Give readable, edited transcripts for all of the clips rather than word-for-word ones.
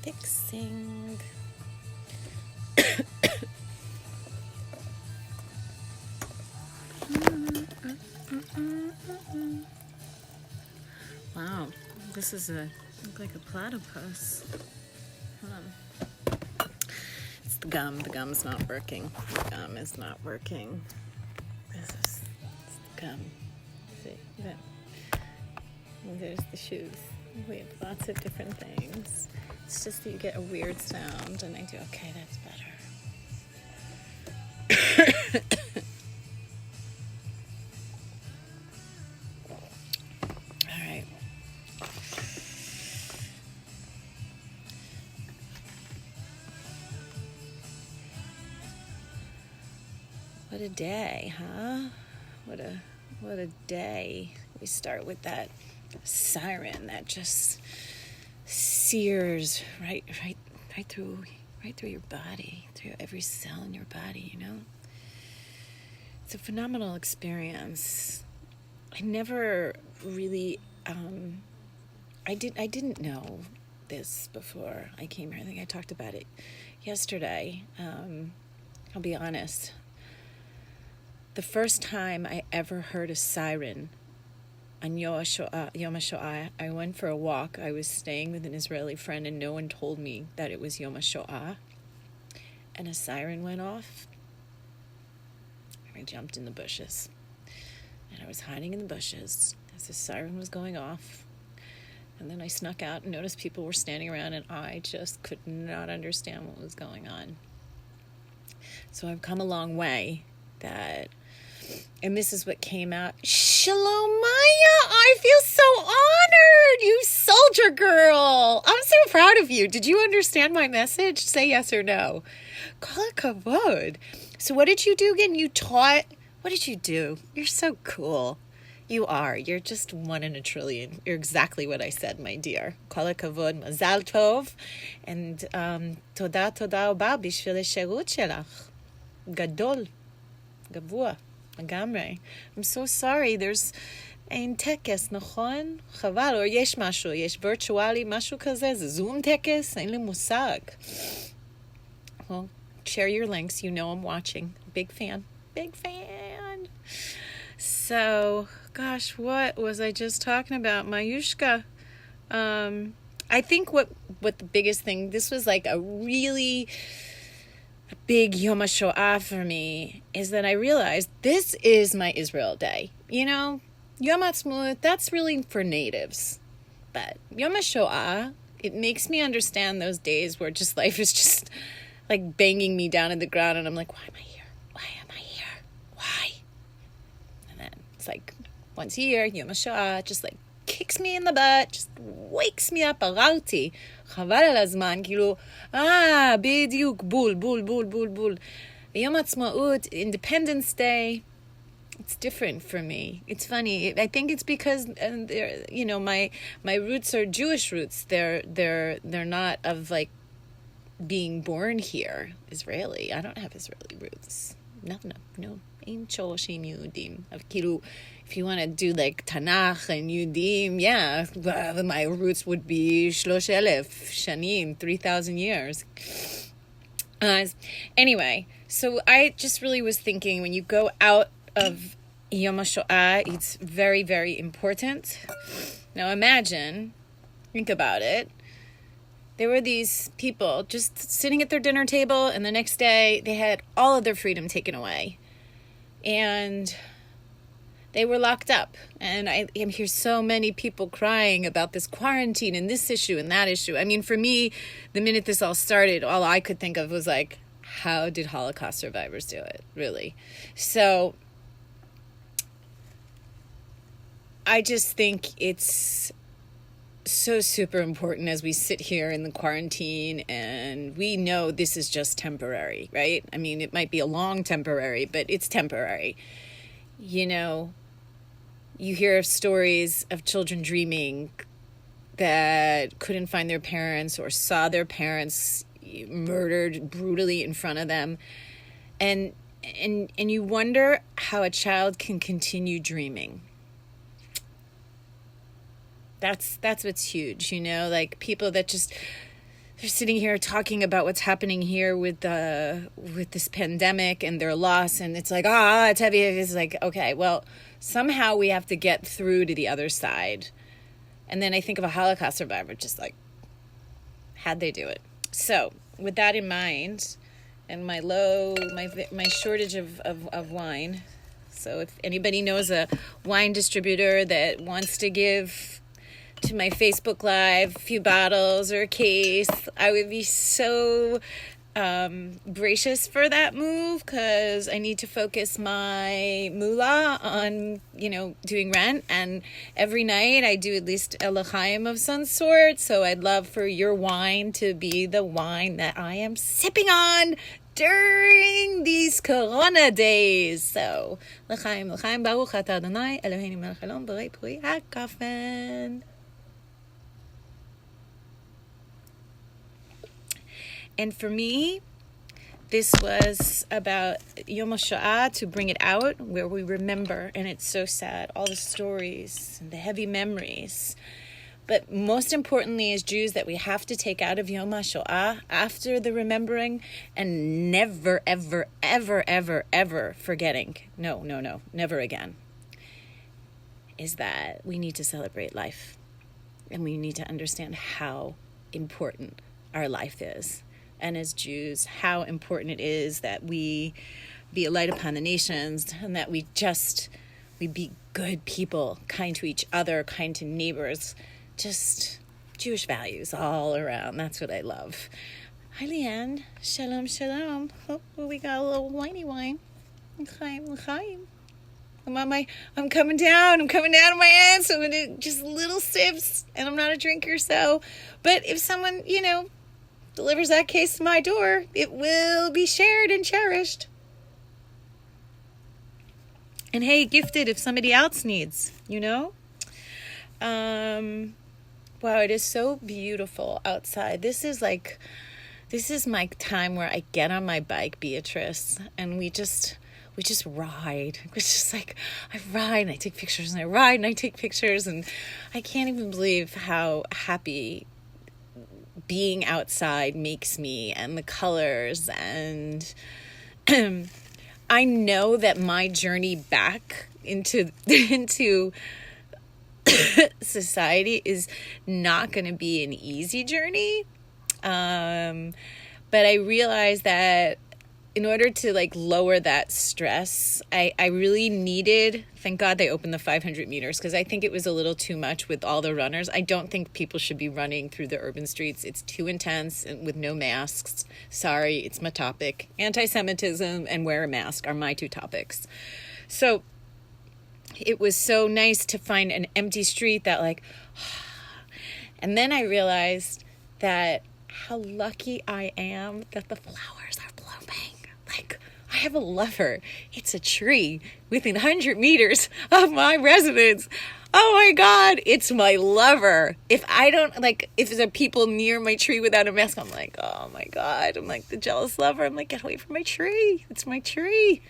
Fixing. Wow, this is look like a platypus. It's the gum. The gum's not working. The gum is not working. It's the gum. See that? And there's the shoes. We have lots of different things. It's just that you get a weird sound, and I do. Okay, that's better. All right. What a day, huh? What a day. We start with that siren that just sears right through your body, through every cell in your body, you know? It's a phenomenal experience. I never really I didn't know this before I came here. I think I talked about it yesterday. I'll be honest. The first time I ever heard a siren on Yom HaShoah, I went for a walk. I was staying with an Israeli friend, and no one told me that it was Yom HaShoah. And a siren went off. I jumped in the bushes. And I was hiding in the bushes as the siren was going off. And then I snuck out and noticed people were standing around, and I just could not understand what was going on. So I've come a long way. And this is what came out. Shalom, Maya, I feel so honored. You soldier girl. I'm so proud of you. Did you understand my message? Say yes or no. Kol hakavod. So what did you do again? You taught. What did you do? You're so cool. You are. You're just one in a trillion. You're exactly what I said, my dear. Kol hakavod, mazal tov. And toda oba bishvil hashirut shelach. Gadol. Gavua. Gamre. I'm so sorry. There's אין טקס, נכון? חבל, או יש משהו, יש וירטואלי, משהו כזה, זה זום טקס, אין לי מושג. Well, share your links. You know I'm watching. Big fan. So, gosh, what was I just talking about? Mayushka. I think what the biggest thing, this was like a really big Yom HaShoah for me, is that I realized this is my Israel day. You know, Yom HaTzmaut, that's really for natives. But Yom HaShoah, it makes me understand those days where just life is just like banging me down in the ground, and I'm like, why am I here? Why? And then it's like once a year, Yom HaShoah just like kicks me in the butt, just wakes me up, עררתי, חבל על הזמן, כאילו, בדיוק, בול. ויום העצמאות, Independence Day, it's different for me. It's funny. I think it's because, you know, my roots are Jewish roots. They're not of like being born here, Israeli. I don't have Israeli roots. No. Ein shorshim Yehudim. כאילו, if you want to do like Tanakh and Yudim, yeah, my roots would be 3,000 shanim, 3,000 years. Anyway, so I just really was thinking, when you go out of Yom HaShoah, it's very, very important. Now imagine, think about it. There were these people just sitting at their dinner table, and the next day they had all of their freedom taken away. And they were locked up. And I hear so many people crying about this quarantine and this issue and that issue. I mean, for me, the minute this all started, all I could think of was like, how did Holocaust survivors do it, really? So I just think it's so super important as we sit here in the quarantine, and we know this is just temporary, right? I mean, it might be a long temporary, but it's temporary. You know, you hear of stories of children dreaming that couldn't find their parents or saw their parents murdered brutally in front of them. And and you wonder how a child can continue dreaming. That's what's huge, like people that just, they're sitting here talking about what's happening here with this pandemic and their loss, and it's like, it's heavy. It's like, okay, well, somehow we have to get through to the other side. And then I think of a Holocaust survivor, just like, how'd they do it? So with that in mind, and my shortage of wine, so if anybody knows a wine distributor that wants to give to my Facebook Live a few bottles or a case, I would be so gracious for that move, because I need to focus my moolah on, doing rent. And every night I do at least a l'chaim of some sort. So I'd love for your wine to be the wine that I am sipping on during these Corona days. So l'chaim, l'chaim, baruch atah Adonai Eloheinu melech haolam borei pri hakafen. And for me, this was about Yom HaShoah, to bring it out, where we remember, and it's so sad, all the stories and the heavy memories. But most importantly, as Jews, that we have to take out of Yom HaShoah after the remembering, and never, ever, ever, ever, ever forgetting, no, never again, is that we need to celebrate life. And we need to understand how important our life is. And as Jews, how important it is that we be a light upon the nations, and that we be good people, kind to each other, kind to neighbors, just Jewish values all around. That's what I love. Hi, Leanne. Shalom, shalom. Oh, we got a little whiny wine. L'chaim, l'chaim. I'm coming down on my end, so I'm going to just little sips, and I'm not a drinker, so. But if someone, delivers that case to my door, it will be shared and cherished. And hey, gifted if somebody else needs, Wow, it is so beautiful outside. This is my time where I get on my bike, Beatrice, and we just ride. It's just like, I ride and I take pictures, and I ride and I take pictures, and I can't even believe how happy being outside makes me, and the colors. And I know that my journey back into society is not going to be an easy journey. But I realize that in order to lower that stress, I really needed, thank God they opened the 500 meters, because I think it was a little too much with all the runners. I don't think people should be running through the urban streets. It's too intense, and with no masks. Sorry, it's my topic. Anti-Semitism and wear a mask are my two topics. So it was so nice to find an empty street that and then I realized that how lucky I am that the flowers are blooming. I have a lover. It's a tree within 100 meters of my residence. Oh my God, it's my lover. If I don't, if there are people near my tree without a mask, I'm like, oh my God. I'm like the jealous lover. I'm like, get away from my tree. It's my tree.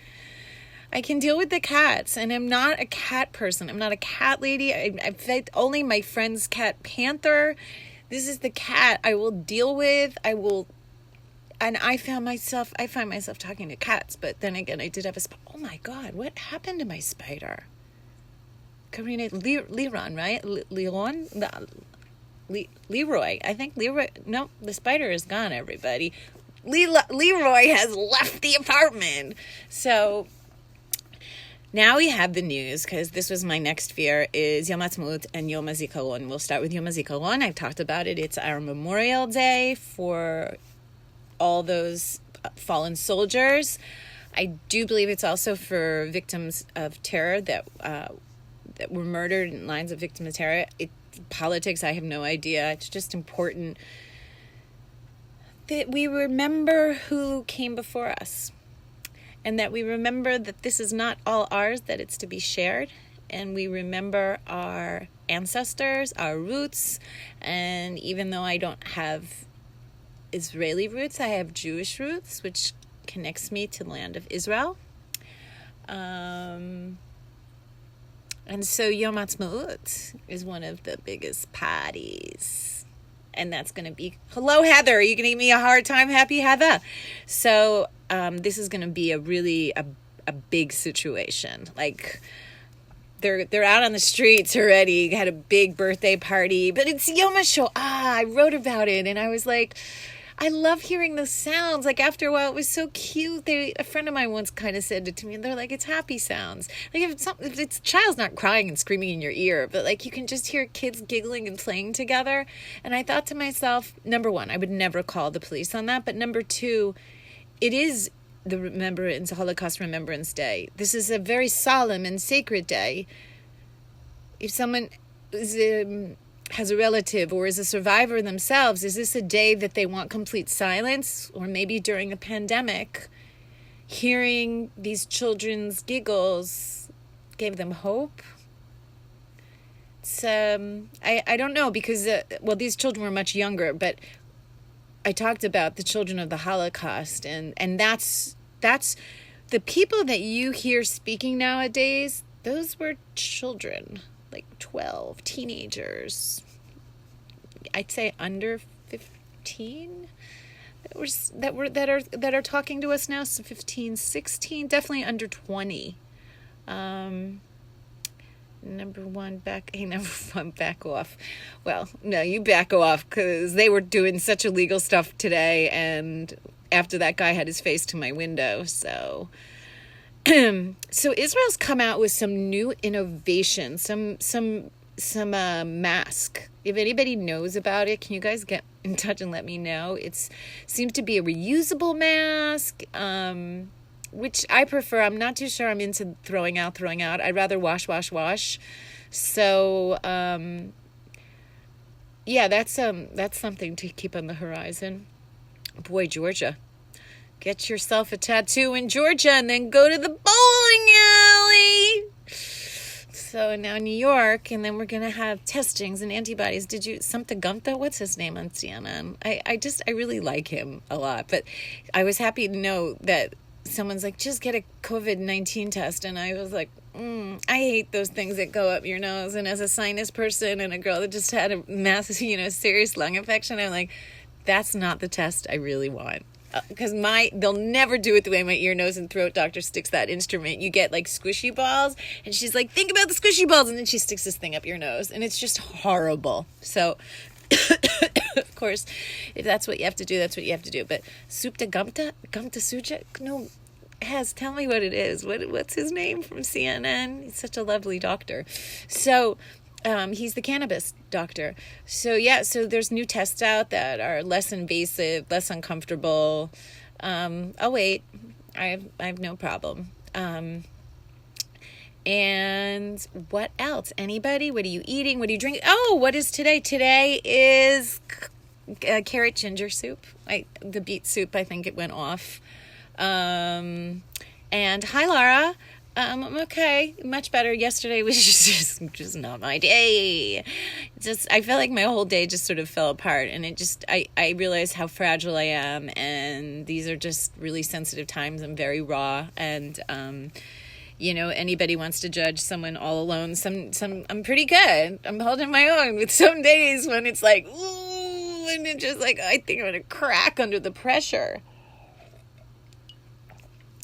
I can deal with the cats, and I'm not a cat person. I'm not a cat lady. I've fed only my friend's cat, Panther. This is the cat I will deal with. And I find myself talking to cats, but then again, I did have oh my God, what happened to my spider? Karina, Leron, right? Leroy. I think Leroy, no, the spider is gone, everybody. Leroy has left the apartment. So now we have the news, because this was my next fear, is Yom Ha'atzmaut and Yom HaZikaron. We'll start with Yom HaZikaron. I've talked about it. It's our Memorial Day for all those fallen soldiers. I do believe it's also for victims of terror that were murdered in lines of victims of terror. Politics, I have no idea. It's just important that we remember who came before us, and that we remember that this is not all ours, that it's to be shared, and we remember our ancestors, our roots. And even though I don't have Israeli roots, I have Jewish roots, which connects me to the land of Israel. And so Yom Ha'atzmaut is one of the biggest parties. And that's going to be, hello, Heather. Are you going to give me a hard time? Happy Heather. So this is going to be a big situation. Like, they're out on the streets already, had a big birthday party. But it's Yom HaShoah. I wrote about it, and I was like, I love hearing the sounds. Like, after a while, it was so cute. A friend of mine once kind of said it to me, and they're like, it's happy sounds. Like, if it's child's not crying and screaming in your ear, but like you can just hear kids giggling and playing together. And I thought to myself, number one, I would never call the police on that. But number two, it is the Holocaust Remembrance Day. This is a very solemn and sacred day. If someone has a relative or is a survivor themselves, is this a day that they want complete silence? Or maybe during a pandemic, hearing these children's giggles gave them hope? It's, I don't know, because, these children were much younger, but I talked about the children of the Holocaust, and that's the people that you hear speaking nowadays, those were children. Like 12 teenagers, I'd say under 15 that are talking to us now. So 15, 16, definitely under 20. Number one, back off. Well, no, you back off, because they were doing such illegal stuff today, and after that guy had his face to my window, so Israel's come out with some new innovation, some mask. If anybody knows about it, can you guys get in touch and let me know? It seems to be a reusable mask, which I prefer. I'm not too sure I'm into throwing out. I'd rather wash. So, that's something to keep on the horizon. Boy, Georgia. Get yourself a tattoo in Georgia and then go to the bowling alley. So now New York, and then we're going to have testings and antibodies. Did you, Sumta Gupta, what's his name on CNN? I really like him a lot, but I was happy to know that someone's like, just get a COVID-19 test. And I was like, I hate those things that go up your nose. And as a sinus person and a girl that just had a massive, serious lung infection, I'm like, that's not the test I really want. Because they'll never do it the way my ear, nose, and throat doctor sticks that instrument. You get like squishy balls, and she's like, think about the squishy balls, and then she sticks this thing up your nose, and it's just horrible. So, of course, if that's what you have to do, that's what you have to do. But Sumta Gupta Suja, no, tell me what it is. What's his name from CNN? He's such a lovely doctor. So, he's the cannabis doctor. So there's new tests out that are less invasive, less uncomfortable. I'll wait. I have no problem. And what else? Anybody? What are you eating? What are you drinking? Oh, what is today? Today is carrot ginger soup. The beet soup, I think it went off. And hi, Laura. I'm okay, much better. Yesterday was just not my day. I felt like my whole day just sort of fell apart, and I realized how fragile I am, and these are just really sensitive times. I'm very raw, and anybody wants to judge someone all alone. I'm pretty good. I'm holding my own with some days when it's like, ooh, and it's just like, I think I'm gonna crack under the pressure.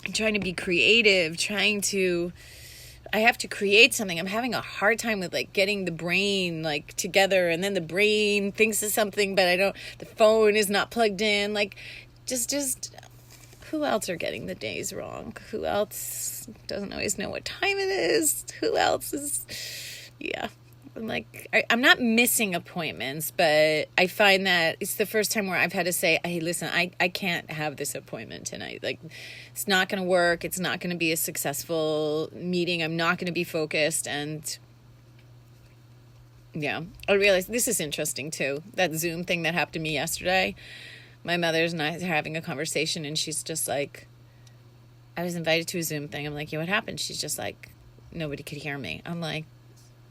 I'm trying to be creative, I have to create something. I'm having a hard time with like getting the brain like together, and then the brain thinks of something, but the phone is not plugged in. Like just who else are getting the days wrong? Who else doesn't always know what time it is? Who else is, I'm like, I'm not missing appointments, but I find that it's the first time where I've had to say, hey, listen, I can't have this appointment tonight. Like, it's not going to work. It's not going to be a successful meeting. I'm not going to be focused. And I realized this is interesting too. That Zoom thing that happened to me yesterday. My mother's and I are having a conversation, and she's just like, I was invited to a Zoom thing. I'm like, what happened? She's just like, nobody could hear me. I'm like,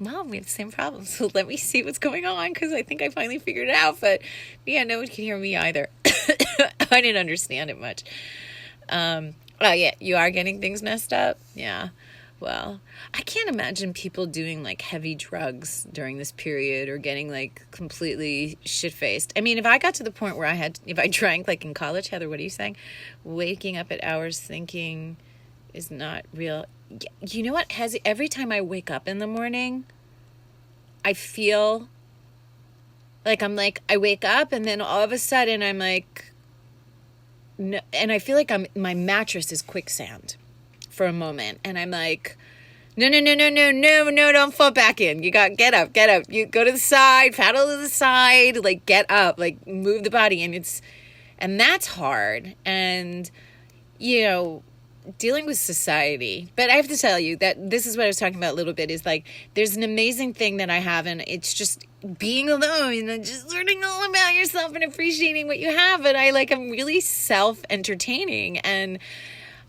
Mom, we have the same problem, so let me see what's going on, because I think I finally figured it out. But nobody can hear me either. I didn't understand it much. Oh, yeah, you are getting things messed up? Yeah. Well, I can't imagine people doing like heavy drugs during this period or getting like completely shit-faced. I mean, if I got to the point where if I drank like in college, Heather, what are you saying? Waking up at hours thinking is not real. You know what? Every time I wake up in the morning, I feel like I wake up and then all of a sudden I'm like, no, and I feel like my mattress is quicksand for a moment, and I'm like, no, don't fall back in. Get up. You go to the side, paddle to the side, like get up, like move the body, and that's hard. And dealing with society. But I have to tell you that this is what I was talking about a little bit, is like there's an amazing thing that I have, and it's just being alone and just learning all about yourself and appreciating what you have. And I'm really self-entertaining, and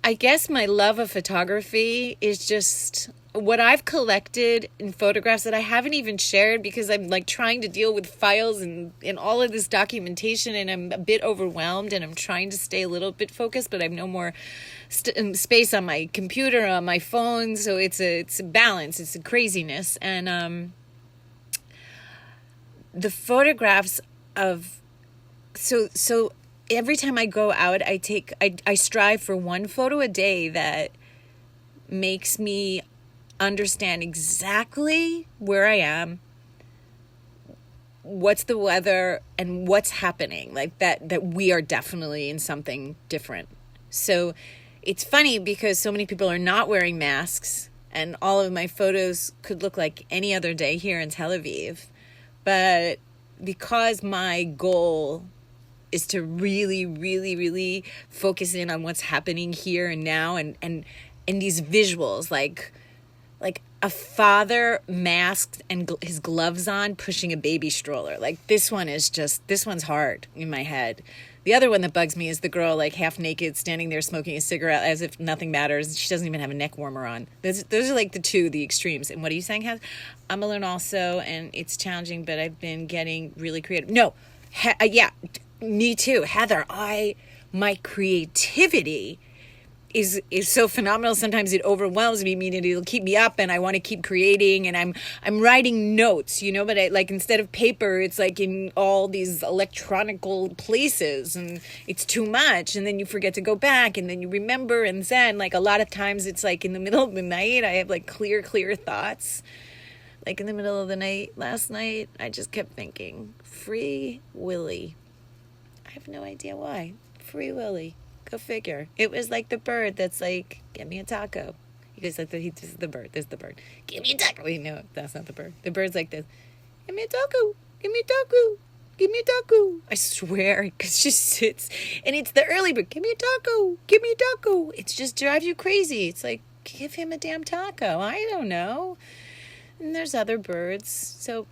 I guess my love of photography is just what I've collected in photographs that I haven't even shared because I'm like trying to deal with files and all of this documentation, and I'm a bit overwhelmed, and I'm trying to stay a little bit focused, but I have no more space on my computer, on my phone. So it's a balance. It's a craziness. And the photographs of, so every time I go out, I strive for one photo a day that makes me understand exactly where I am, what's the weather, and what's happening. Like that we are definitely in something different. So it's funny because so many people are not wearing masks, and all of my photos could look like any other day here in Tel Aviv. But because my goal is to really, really, really focus in on what's happening here and now, and these visuals, like a father masked and his gloves on pushing a baby stroller. Like this one's hard in my head. The other one that bugs me is the girl like half naked standing there smoking a cigarette as if nothing matters. She doesn't even have a neck warmer on. Those are like the extremes. And what are you saying, Heather? I'm alone also, and it's challenging, but I've been getting really creative. No, yeah, me too, Heather. My creativity is so phenomenal. Sometimes it overwhelms me, meaning it'll keep me up, and I want to keep creating, and I'm writing notes, but instead of paper, it's like in all these electronical places, and it's too much, and then you forget to go back, and then you remember, and then like a lot of times it's like in the middle of the night, I have like clear thoughts. Like in the middle of the night last night, I just kept thinking, Free Willy. I have no idea why. Free Willy. Go figure. It was like the bird that's like, get me a taco. He goes like, this is the bird. This is the bird. Give me a taco. Wait, no, that's not the bird. The bird's like this. Give me a taco. Give me a taco. Give me a taco. I swear, because she sits, and it's the early bird. Give me a taco. Give me a taco. It just drives you crazy. It's like, give him a damn taco. I don't know. And there's other birds. So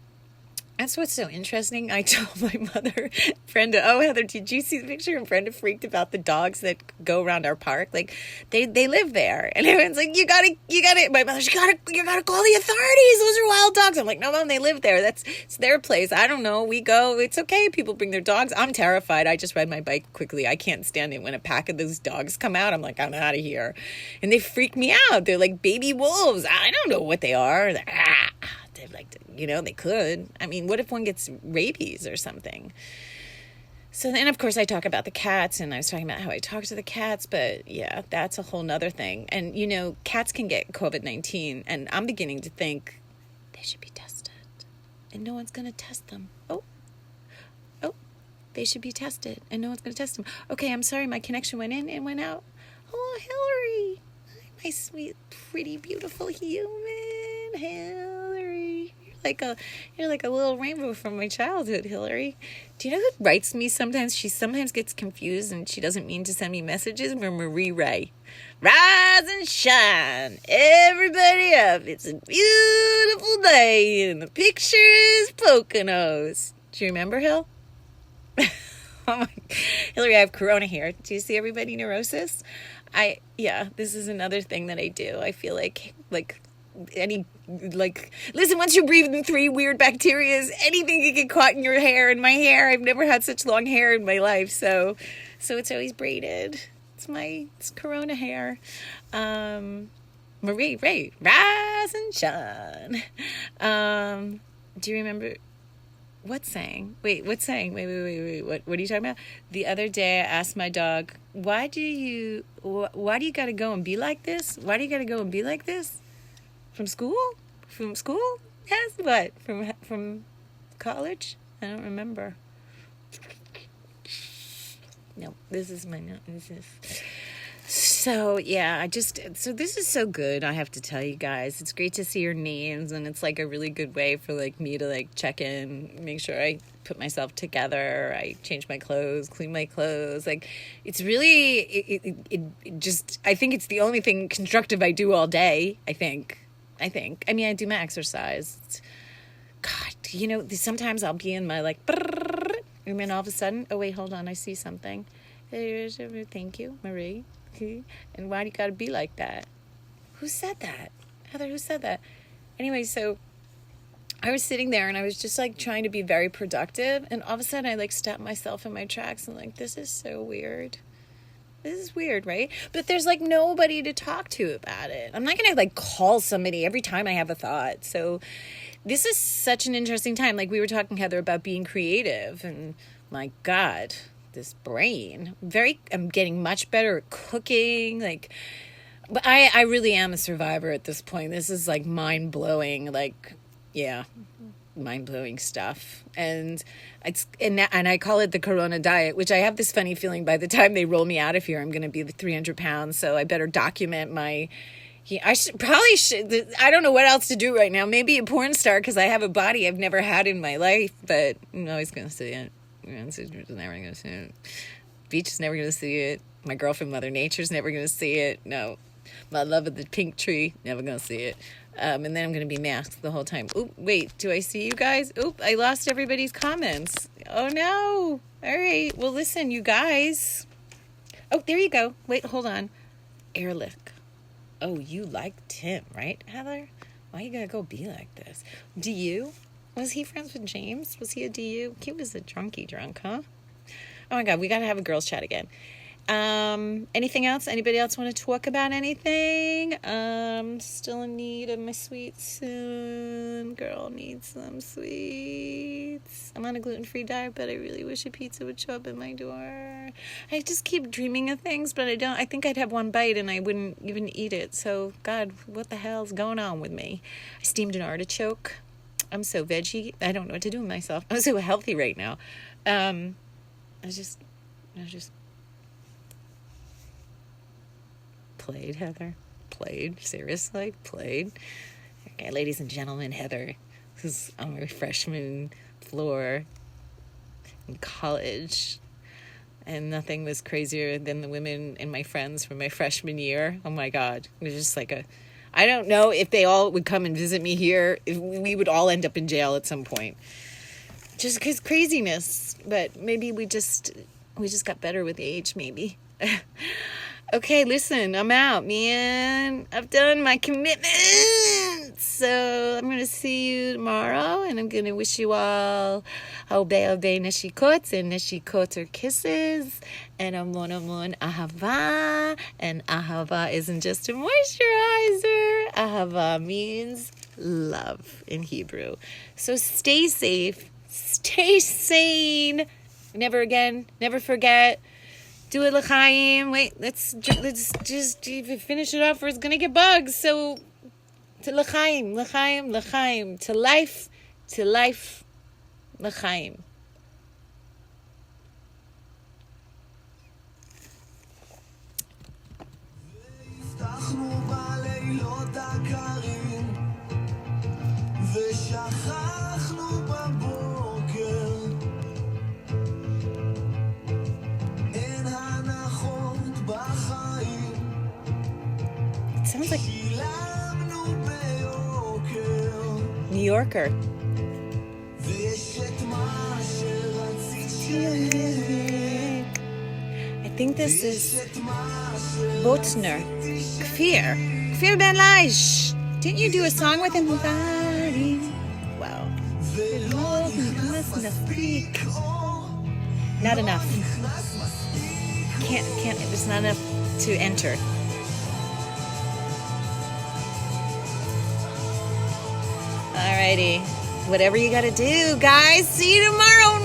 that's what's so interesting. I told my mother, Brenda, oh, Heather, did you see the picture? And Brenda freaked about the dogs that go around our park. Like, they live there. And everyone's like, you gotta, my mother's, you gotta call the authorities. Those are wild dogs. I'm like, no, Mom, they live there. It's their place. I don't know. We go. It's okay. People bring their dogs. I'm terrified. I just ride my bike quickly. I can't stand it when a pack of those dogs come out. I'm like, I'm out of here. And they freak me out. They're like baby wolves. I don't know what they are. They're like, they could. I mean, what if one gets rabies or something? So then, of course, I talk about the cats, and I was talking about how I talk to the cats, but yeah, that's a whole nother thing. And, cats can get COVID-19, and I'm beginning to think they should be tested, and no one's going to test them. Oh, they should be tested, and no one's going to test them. Okay, I'm sorry, my connection went in and went out. Oh, Hillary, my sweet, pretty, beautiful human, Hillary. You're like a little rainbow from my childhood, Hillary. Do you know who writes me sometimes? She sometimes gets confused, and she doesn't mean to send me messages. Marie Ray. Rise and shine, everybody up. It's a beautiful day, and the picture is Poconos. Do you remember, Hill? Oh my, Hillary, I have corona here. Do you see everybody neurosis? This is another thing that I do. I feel like listen, once you're breathing 3 weird bacterias, anything can get caught in your hair and my hair. I've never had such long hair in my life, so it's always braided. It's Corona hair. Marie, Ray, rise and shine. Do you remember what saying? Wait, what saying? Wait. What are you talking about? The other day I asked my dog, why do you got to go and be like this? Why do you got to go and be like this? From school? From school? Yes, what? From college? I don't remember. No, this is. So, yeah, so this is so good, I have to tell you guys. It's great to see your names, and it's, like, a really good way for, like, me to, like, check in, make sure I put myself together, I change my clothes, clean my clothes. Like, it's really, it just, I think it's the only thing constructive I do all day, I think. I mean, I do my exercise. God, sometimes I'll be in my, like, and then all of a sudden, oh, wait, hold on, I see something. Thank you, Marie. And why do you gotta be like that? Who said that? Heather, who said that? Anyway, so I was sitting there and I was just like trying to be very productive, and all of a sudden I like stopped myself in my tracks and like, this is so weird. This is weird, right? But there's like nobody to talk to about it. I'm not gonna like call somebody every time I have a thought. So this is such an interesting time. Like we were talking, Heather, about being creative, and my God, this brain. I'm getting much better at cooking. Like, but I really am a survivor at this point. This is like mind-blowing, like, yeah, mind-blowing stuff. And I call it the Corona diet, which I have this funny feeling by the time they roll me out of here, I'm going to be the 300 pounds. So I better document I don't know what else to do right now. Maybe a porn star, because I have a body I've never had in my life, but I'm always going to see it. It's never going to see it. Beach is never going to see it. My girlfriend, Mother Nature's never going to see it. No. My love of the pink tree, never going to see it. And then I'm going to be masked the whole time. Oop, wait, do I see you guys? Oop, I lost everybody's comments. Oh, no. All right. Well, listen, you guys. Oh, there you go. Wait, hold on. Ehrlich. Oh, you like Tim, right, Heather? Why you got to go be like this? Do you? Was he friends with James? Was he a DU? He was a drunk, huh? Oh my God, we got to have a girls chat again. Anything else? Anybody else want to talk about anything? Still in need of my sweets soon. Girl needs some sweets. I'm on a gluten-free diet, but I really wish a pizza would show up at my door. I just keep dreaming of things, but I don't. I think I'd have one bite and I wouldn't even eat it. So, God, what the hell's going on with me? I steamed an artichoke. I'm so veggie. I don't know what to do with myself. I'm so healthy right now. I just played, Heather. Played. Seriously? Played. Okay, ladies and gentlemen, Heather. This is on my freshman floor in college. And nothing was crazier than the women and my friends from my freshman year. Oh my God. It was just like I don't know if they all would come and visit me here, if we would all end up in jail at some point. Just because craziness. But maybe we just got better with age, maybe. Okay, listen, I'm out, man. I've done my commitment. So I'm going to see you tomorrow, and I'm going to wish you all obey neshikot, and neshikot are kisses, and amon ahava, and ahava isn't just a moisturizer. Ahava means love in Hebrew. So stay safe, stay sane, never forget. Do it, l'chaim. Wait, let's just finish it off, or it's gonna get bugs. So, to l'chaim, to life, l'chaim. Sounds like New Yorker. I think this is Botzner. Kfir Ben Laish. Didn't you do a song with him? Wow. Not enough. Can't, there's not enough to enter. Alrighty. Whatever you gotta do, guys. See you tomorrow